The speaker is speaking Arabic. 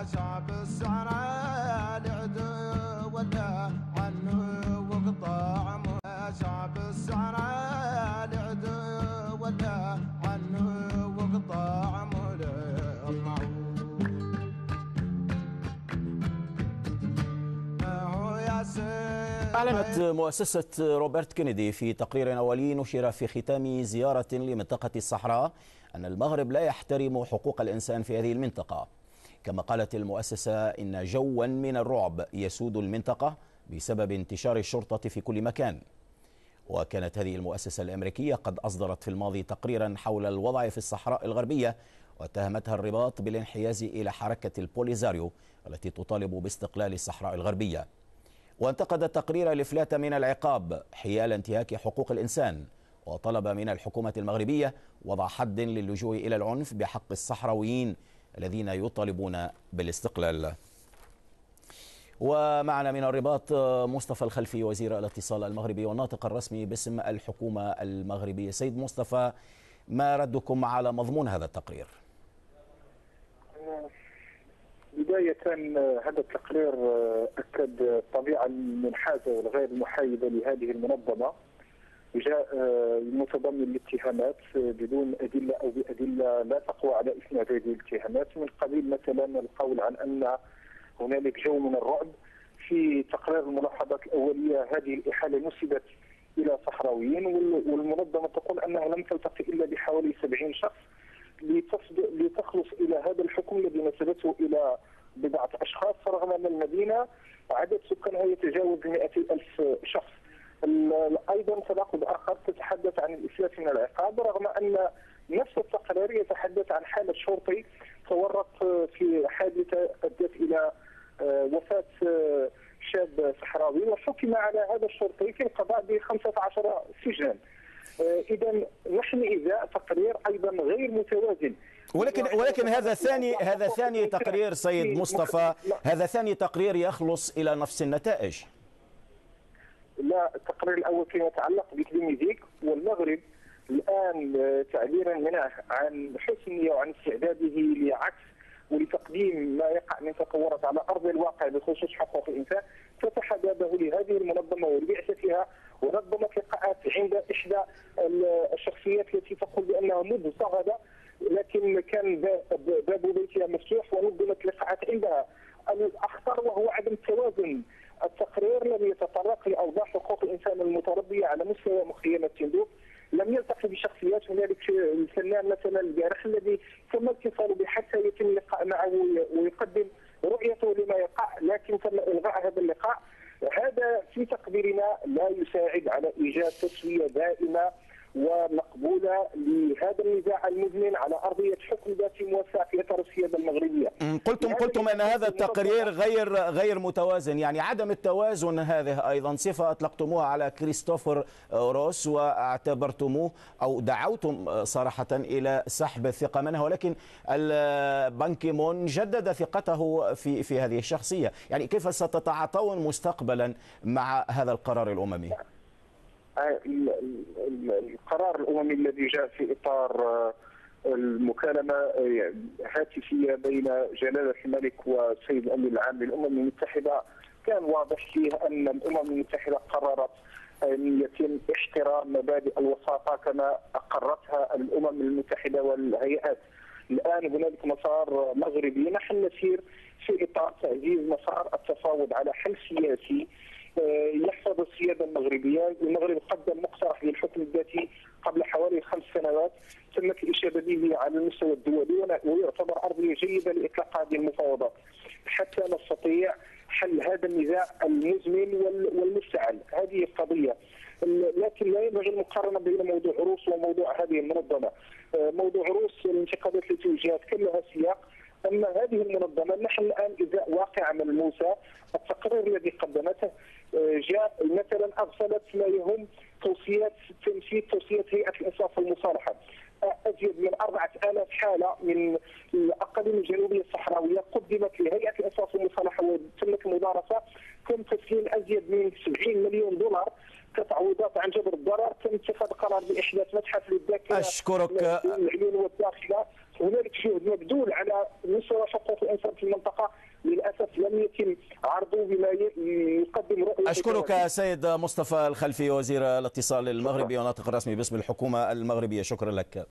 شعب الصحراء العدو ولا عنه وقطع شعب الصحراء العدو ولا عنه وقطع أعلنت مؤسسة روبرت كينيدي في تقرير أولي نشر في ختام زيارة لمنطقة الصحراء أن المغرب لا يحترم حقوق الإنسان في هذه المنطقة. كما قالت المؤسسة إن جوا من الرعب يسود المنطقة بسبب انتشار الشرطة في كل مكان. وكانت هذه المؤسسة الأمريكية قد أصدرت في الماضي تقريرا حول الوضع في الصحراء الغربية، واتهمتها الرباط بالانحياز إلى حركة البوليزاريو التي تطالب باستقلال الصحراء الغربية. وانتقد التقرير الإفلات من العقاب حيال انتهاك حقوق الإنسان، وطلب من الحكومة المغربية وضع حد للجوء إلى العنف بحق الصحراويين الذين يطالبون بالاستقلال. ومعنا من الرباط مصطفى الخلفي وزير الاتصال المغربي والناطق الرسمي باسم الحكومة المغربية. سيد مصطفى، ما ردكم على مضمون هذا التقرير؟ بداية هذا التقرير أكد الطبيعة المنحازة والغير المحايدة لهذه المنظمة، وجاء متضمن الاتهامات بدون أدلة أو بأدلة لا تقوى على إسناد هذه الاتهامات، من قبيل مثلا القول عن أن هنالك جو من الرعب. في تقرير الملاحظات الأولية هذه الإحالة نسبت إلى صحراويين، والمنظمة تقول أنها لم تلتقي إلا بحوالي 70 شخص لتخلص إلى هذا الحكم الذي نسبته إلى بضعة أشخاص، رغم أن المدينة عدد سكانها يتجاوز 200,000 شخص. أيضا تناقض آخر تتحدث عن الإفلات من العقاب، رغم أن نفس التقرير يتحدث عن حالة شرطي تورط في حادثة أدت إلى وفاة شاب صحراوي، وحكم على هذا الشرطي في القضاء ب15 سجنا. إذا نحن إذا تقرير أيضا غير متوازن. ولكن هذا ثاني تقرير سيد مصطفى، هذا ثاني تقرير يخلص إلى نفس النتائج. لا، التقرير الأول كان يتعلق بكلينيك، والمغرب الآن تعبيرا منه عن حسن نية وعن استعداده لعكس ولتقديم ما يقع من تطورات على أرض الواقع بخصوص حقوق الإنسان، فتح بابه لهذه المنظمة ولبعثتها، ونظمت لقاءات عند إحدى الشخصيات التي تقول بأنها مضطهدة، لكن كان باب بيتها مفتوح ونظمت لقاءات عندها. الأخطر وهو عدم التوازن. التقرير لم يتطرق لأوضاع حقوق الإنسان المتربية على مستوى مخيمة تندوف، لم يلتقي بشخصيات. هنالك الفنان مثلا البارح الذي تم اتصاله به حتى يتم اللقاء معه ويقدم رؤيته لما يقع، لكن تم إلغاء هذا اللقاء. هذا في تقديرنا لا يساعد على إيجاد تسوية دائمة ومقبولة لهذا النزاع المزمن على أرضية حكم ذاتي موسع في إطار السيادة المغربية. قلتم أن هذا التقرير غير متوازن، يعني عدم التوازن هذه أيضا صفة أطلقتموها على كريستوفر روس، واعتبرتموه أو دعوتم صراحة إلى سحب الثقة منه، ولكن بان كي مون جدد ثقته في هذه الشخصية. يعني كيف ستتعاطون مستقبلا مع هذا القرار الأممي؟ القرار الأممي الذي جاء في إطار المكالمة هاتفية بين جلالة الملك والسيد الأمين العام للأمم المتحدة كان واضح فيه أن الأمم المتحدة قررت أن يتم احترام مبادئ الوساطة كما أقرتها الأمم المتحدة والهيئات. الآن هنالك مسار مغربي، نحن نسير في إطار تعزيز مسار التفاوض على حل سياسي يحفظ السيادة المغربية. المغرب قدم مقترح للحكم الذاتي قبل حوالي 5 سنوات، تمت الإشادة به على المستوى الدولي، ويعتبر أرضية جيدة لإطلاق هذه المفاوضات حتى نستطيع حل هذا النزاع المزمن والمفتعل. هذه القضية، لكن لا ينبغي المقارنة بين موضوع روس وموضوع هذه المنظمة. موضوع روس الانتقادات التي وجهت كان لها سياق، أما هذه المنظمة نحن الآن إذا واقعة ملموسة. التقرير الذي قدمته جاء مثلا أرسلت ما يهم توصيات تنفيذ توصيات هيئة الإنصاف والمصالحة. أزيد من 4,000 حالة من الأقاليم الجنوبية الصحراوية قدمت لهيئة الإنصاف والمصالحة وتمت المدارسة. تم تسليم أزيد من 70 مليون دولار كتعويضات عن جبر الضرر. تم اتخاذ قرار بإحداث متحف للذاكرة أشكرك. العيون والداخلة. هنالك جهد مبذول على مستوى حقوق الإنسان في المنطقة. المنطقه للاسف لم يتم عرضه بما يقدم رؤيه. أشكرك سيد مصطفى الخلفي وزير الاتصال المغربي وناطق الرسمي باسم الحكومة المغربية، شكرا لك.